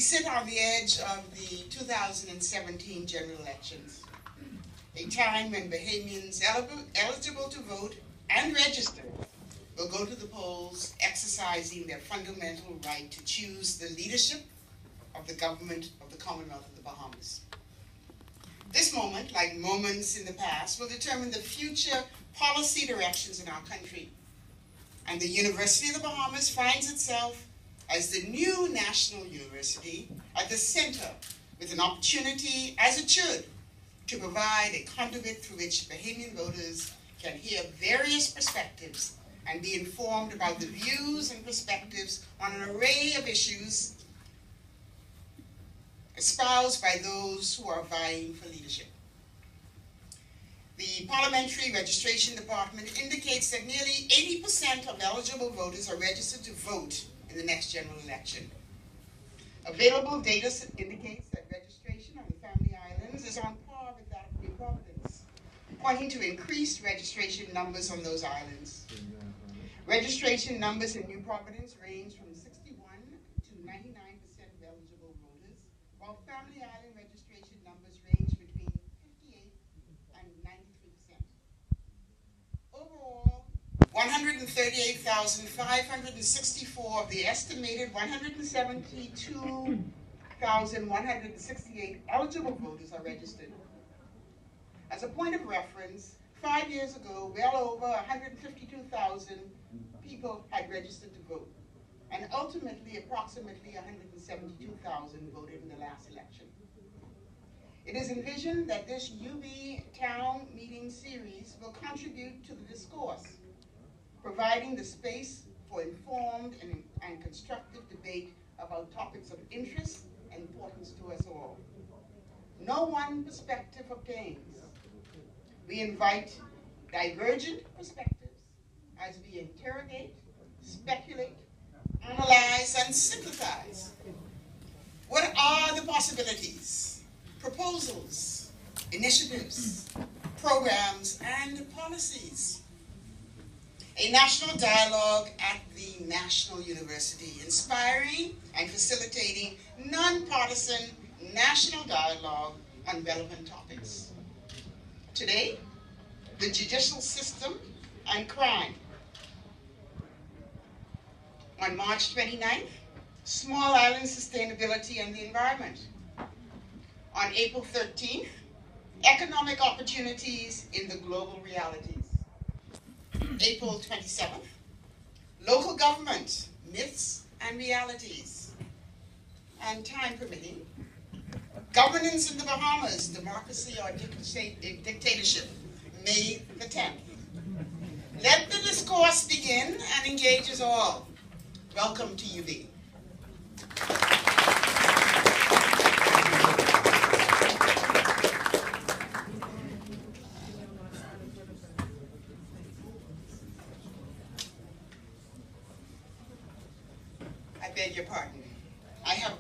sit on the edge of the 2017 general elections, a time when Bahamians eligible to vote and register will go to the polls exercising their fundamental right to choose the leadership of the government of the Commonwealth of the Bahamas. This moment, like moments in the past, will determine the future policy directions in our country. And the University of the Bahamas finds itself as the new national university at the center, with an opportunity, as it should, to provide a conduit through which Bahamian voters can hear various perspectives and be informed about the views and perspectives on an array of issues espoused by those who are vying for leadership. The Parliamentary Registration Department indicates that nearly 80% of eligible voters are registered to vote in the next general election. Available data indicates that registration on the Family Islands is on par with that of New Providence, pointing to increased registration numbers on those islands. Registration numbers in New Providence range from 61 to 99% of eligible voters, while Family Island registration numbers range between 58 and 93%. Overall, 138,564 of the estimated 172,168 eligible voters are registered. As a point of reference, 5 years ago, well over 152,000 people had registered to vote, and ultimately approximately 172,000 voted in the last election. It is envisioned that this UB Town Meeting series will contribute to the discourse, providing the space for informed and constructive debate about topics of interest and importance to us all. No one perspective obtains. We invite divergent perspectives as we interrogate, speculate, analyze, and synthesize. What are the possibilities, proposals, initiatives, programs, and policies? A national dialogue at the National University, inspiring and facilitating nonpartisan national dialogue on relevant topics. Today, the judicial system and crime. On March 29th, Small Island Sustainability and the Environment. On April 13th, Economic Opportunities in the Global Realities. April 27th, Local Government, Myths and Realities. And time permitting, Governance in the Bahamas, Democracy or Dictatorship, May the 10th. Let the discourse begin and engage us all. Welcome to UB. I beg your pardon. I have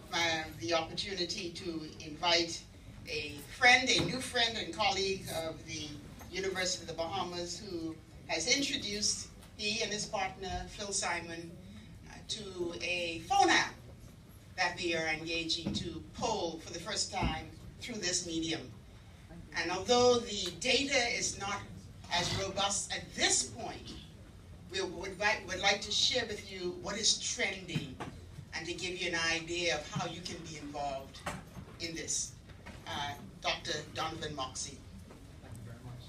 the opportunity to invite a new friend and colleague of the University of the Bahamas, who has introduced he and his partner, Phil Simon, to a phone app that we are engaging to poll for the first time through this medium. And although the data is not as robust at this point, we would like to share with you what is trending and to give you an idea of how you can be involved in this. Dr. Donovan Moxey. Thank you very much.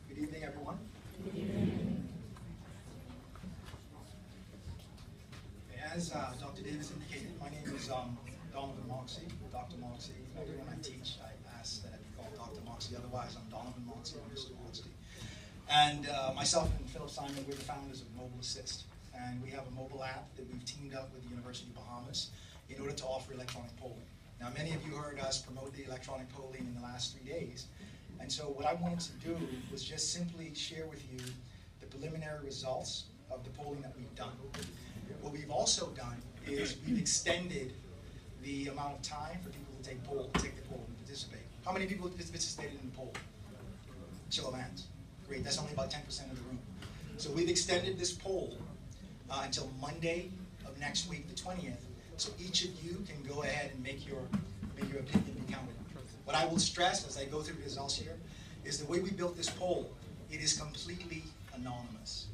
Good evening, everyone. Good evening. As Dr. Davis indicated, my name is Donovan Moxey, Dr. Moxey. When I teach, I ask that I be called Dr. Moxey. Otherwise, I'm Donovan Moxey or Mr. Moxey. And myself and Philip Simon, we're the founders of Mobile Assist. And we have a mobile app that we've teamed up with the University of Bahamas in order to offer electronic polling. Now, many of you heard us promote the electronic polling in the last 3 days. And so what I wanted to do was just simply share with you the preliminary results of the polling that we've done. What we've also done is we've extended the amount of time for people to take the poll and participate. How many people participated in the poll? Show of hands. Great, that's only about 10% of the room. So we've extended this poll until Monday of next week, the 20th, so each of you can go ahead and make your opinion be counted. What I will stress as I go through the results here is the way we built this poll, it is completely anonymous.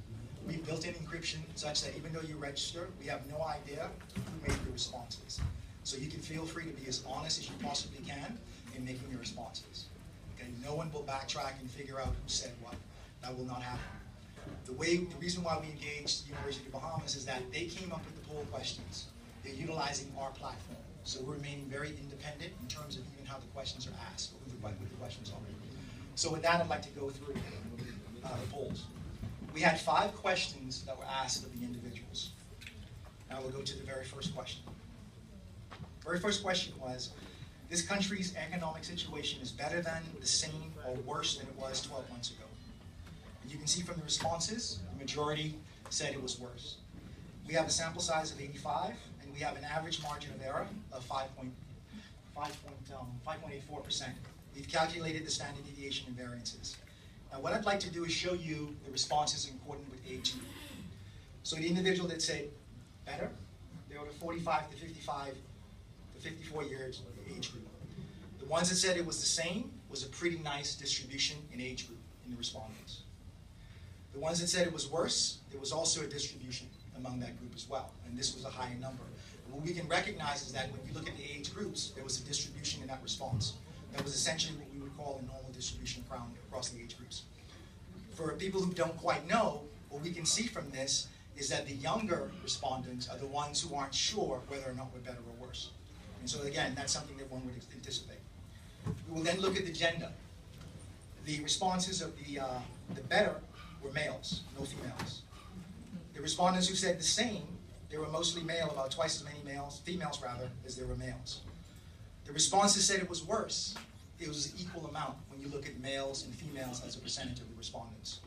We built in encryption such that even though you register, we have no idea who made your responses. So you can feel free to be as honest as you possibly can in making your responses. Okay? No one will backtrack and figure out who said what. That will not happen. The reason why we engaged the University of the Bahamas is that they came up with the poll questions. They're utilizing our platform. So we're remaining very independent in terms of even how the questions are asked, or what the questions are. So with that, I'd like to go through the polls. We had 5 questions that were asked of the individuals. Now we'll go to the very first question. The very first question was, this country's economic situation is better than, the same, or worse than it was 12 months ago. And you can see from the responses, the majority said it was worse. We have a sample size of 85, and we have an average margin of error of 5.84%. We've calculated the standard deviation and variances. Now what I'd like to do is show you the responses in accordance with age group. So the individual that said better, they were the 45 to 55 to 54 years age group. The ones that said it was the same was a pretty nice distribution in age group in the respondents. The ones that said it was worse, there was also a distribution among that group as well, and this was a higher number. And what we can recognize is that when you look at the age groups, there was a distribution in that response. That was essentially what we would call a normal distribution across the age groups. For people who don't quite know, what we can see from this is that the younger respondents are the ones who aren't sure whether or not we're better or worse. And so again, that's something that one would anticipate. We will then look at the gender. The responses of the better were males, no females. The respondents who said the same, they were mostly male, about twice as many females rather, as there were males. The responses said it was worse. It was an equal amount when you look at males and females as a percentage of the respondents.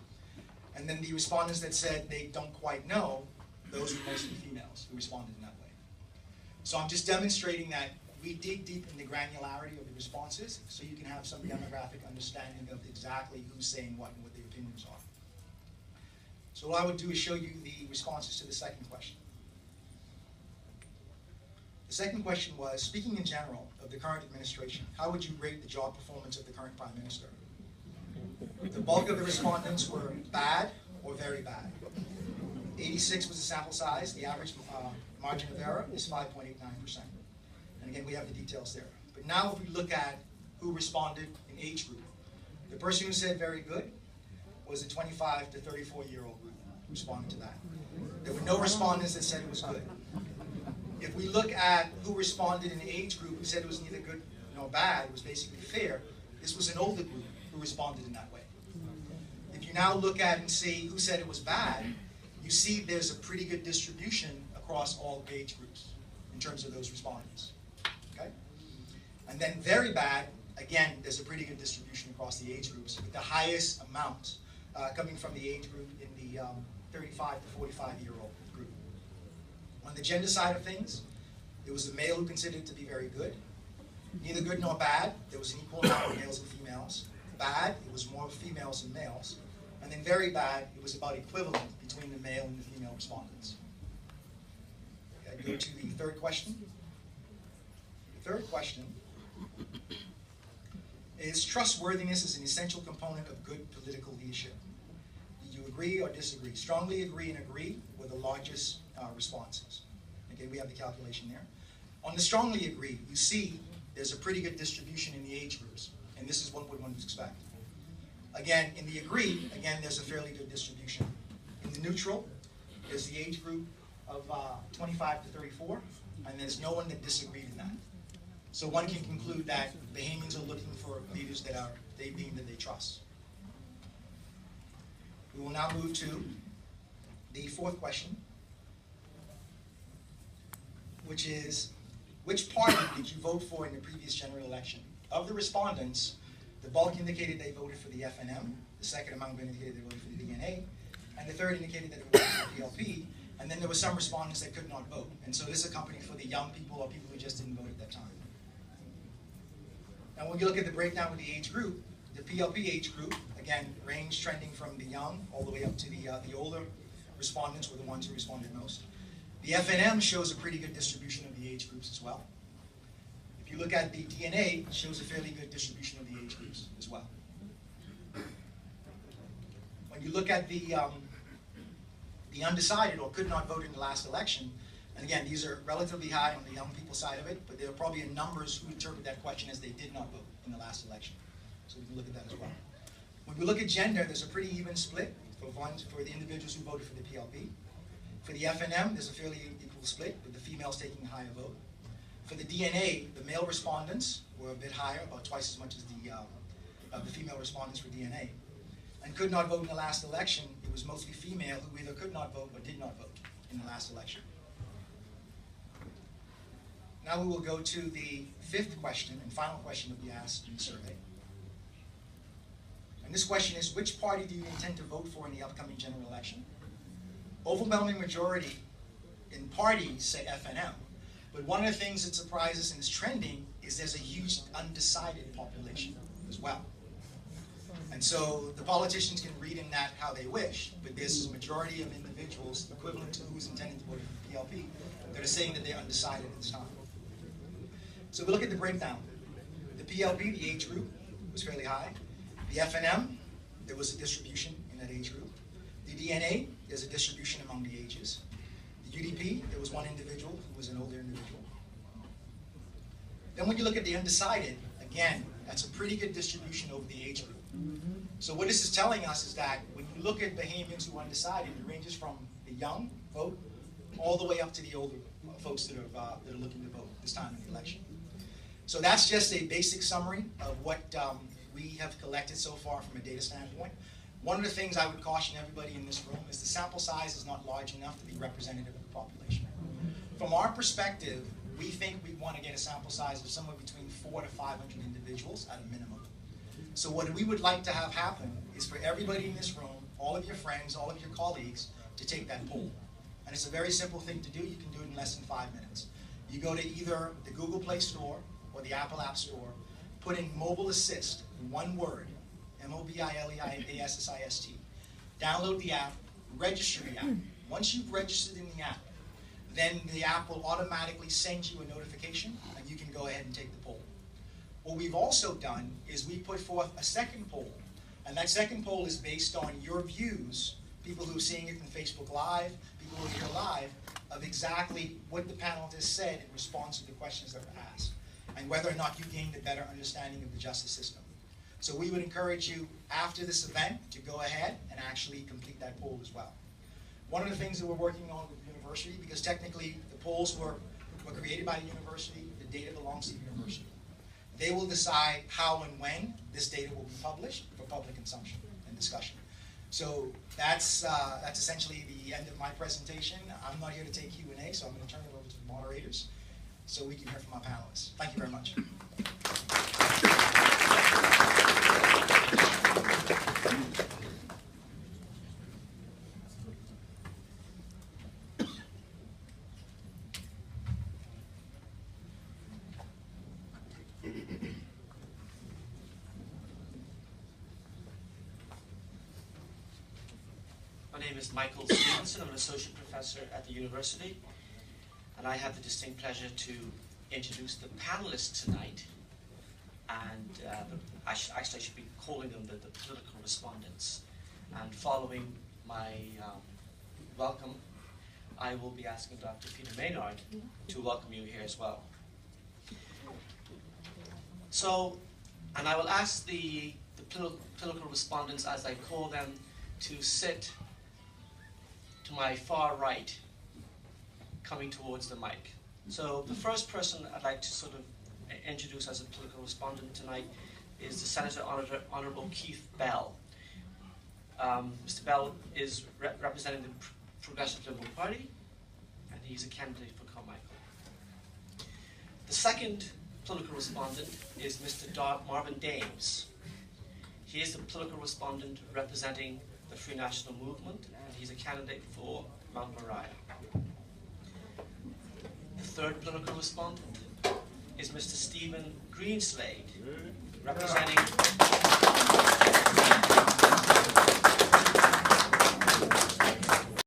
And then the respondents that said they don't quite know, those were mostly females who responded in that way. So I'm just demonstrating that we dig deep in the granularity of the responses so you can have some demographic understanding of exactly who's saying what and what their opinions are. So what I would do is show you the responses to the second question. The second question was, speaking in general of the current administration, how would you rate the job performance of the current Prime Minister? The bulk of the respondents were bad or very bad. 86 was the sample size. The average margin of error is 5.89%. And again, we have the details there. But now if we look at who responded in age group, the person who said very good was the 25 to 34-year-old group who responded to that. There were no respondents that said it was good. If we look at who responded in the age group who said it was neither good nor bad, it was basically fair, this was an older group who responded in that way. If you now look at and see who said it was bad, you see there's a pretty good distribution across all age groups in terms of those respondents. Okay? And then very bad, again, there's a pretty good distribution across the age groups, with the highest amount coming from the age group in the 35 to 45-year-old group. On the gender side of things, there was the male who considered it to be very good. Neither good nor bad, there was an equal amount of males and females. Bad, it was more females than males. And then very bad, it was about equivalent between the male and the female respondents. Okay, go to the third question. The third question is, trustworthiness is an essential component of good political leadership. Do you agree or disagree? Strongly agree and agree were the largest responses. Okay, we have the calculation there. On the strongly agree, you see there's a pretty good distribution in the age groups, and this is what one would expect. Again, in the agree, again, there's a fairly good distribution. In the neutral, there's the age group of 25 to 34, and there's no one that disagreed in that. So one can conclude that Bahamians are looking for leaders that they deem that they trust. We will now move to the fourth question, which is, which party did you vote for in the previous general election? Of the respondents, the bulk indicated they voted for the FNM, the second amount indicated they voted for the DNA, and the third indicated that they voted for the PLP, and then there were some respondents that could not vote. And so this is a company for the young people or people who just didn't vote at that time. Now when you look at the breakdown with the age group, the PLP age group, again, range trending from the young all the way up to the older respondents were the ones who responded most. The FNM shows a pretty good distribution of the age groups as well. If you look at the DNA, it shows a fairly good distribution of the age groups as well. When you look at the undecided or could not vote in the last election, and again, these are relatively high on the young people side of it, but there are probably numbers who interpret that question as they did not vote in the last election. So we can look at that as well. When we look at gender, there's a pretty even split for the individuals who voted for the PLP. For the FNM, there's a fairly equal split, with the females taking a higher vote. For the DNA, the male respondents were a bit higher, about twice as much as the female respondents for DNA. And could not vote in the last election, it was mostly female who either could not vote or did not vote in the last election. Now we will go to the fifth question and final question that we asked in the survey. And this question is, which party do you intend to vote for in the upcoming general election? Overwhelming majority in parties say FNM, but one of the things that surprises and is trending is there's a huge undecided population as well. And so the politicians can read in that how they wish, but there's a majority of individuals equivalent to who's intending to vote for the PLP that are saying that they're undecided at this time. So we look at the breakdown. The PLP, the age group, was fairly high. The FNM, there was a distribution in that age group. The DNA, there's a distribution among the ages. The UDP, there was one individual who was an older individual. Then when you look at the undecided, again, that's a pretty good distribution over the age group. So what this is telling us is that when you look at Bahamians who are undecided, it ranges from the young vote all the way up to the older folks that are looking to vote this time in the election. So that's just a basic summary of what we have collected so far from a data standpoint. One of the things I would caution everybody in this room is the sample size is not large enough to be representative of the population. From our perspective, we think we want to get a sample size of somewhere between 400 to 500 individuals at a minimum. So what we would like to have happen is for everybody in this room, all of your friends, all of your colleagues, to take that poll. And it's a very simple thing to do. You can do it in less than 5 minutes. You go to either the Google Play Store or the Apple App Store, put in Mobile Assist, one word, MOBILEASSIST. Download the app, register the app. Once you've registered in the app, then the app will automatically send you a notification and you can go ahead and take the poll. What we've also done is we put forth a second poll, and that second poll is based on your views, people who are seeing it in Facebook Live, people who are here live, of exactly what the panel has said in response to the questions that were asked, and whether or not you gained a better understanding of the justice system. So we would encourage you, after this event, to go ahead and actually complete that poll as well. One of the things that we're working on with the university, because technically the polls were created by the university, the data belongs to the university. They will decide how and when this data will be published for public consumption and discussion. So that's essentially the end of my presentation. I'm not here to take Q&A, so I'm going to turn it over to the moderators so we can hear from our panelists. Thank you very much. My name is Michael Stevenson. I'm an associate professor at the university, and I have the distinct pleasure to introduce the panelists tonight. And I should be calling them the political respondents. And following my welcome, I will be asking Dr. Peter Maynard to welcome you here as well. So, and I will ask the political respondents, as I call them, to sit to my far right, coming towards the mic. So the first person I'd like to sort of introduce as a political respondent tonight is the Senator Honorable Keith Bell. Mr. Bell is representing the Progressive Liberal Party, and he's a candidate for Carmichael. The second political respondent is Mr. Marvin Dames. He is the political respondent representing the Free National Movement, and he's a candidate for Mount Moriah. The third political respondent is Mr. Stephen Greenslade, representing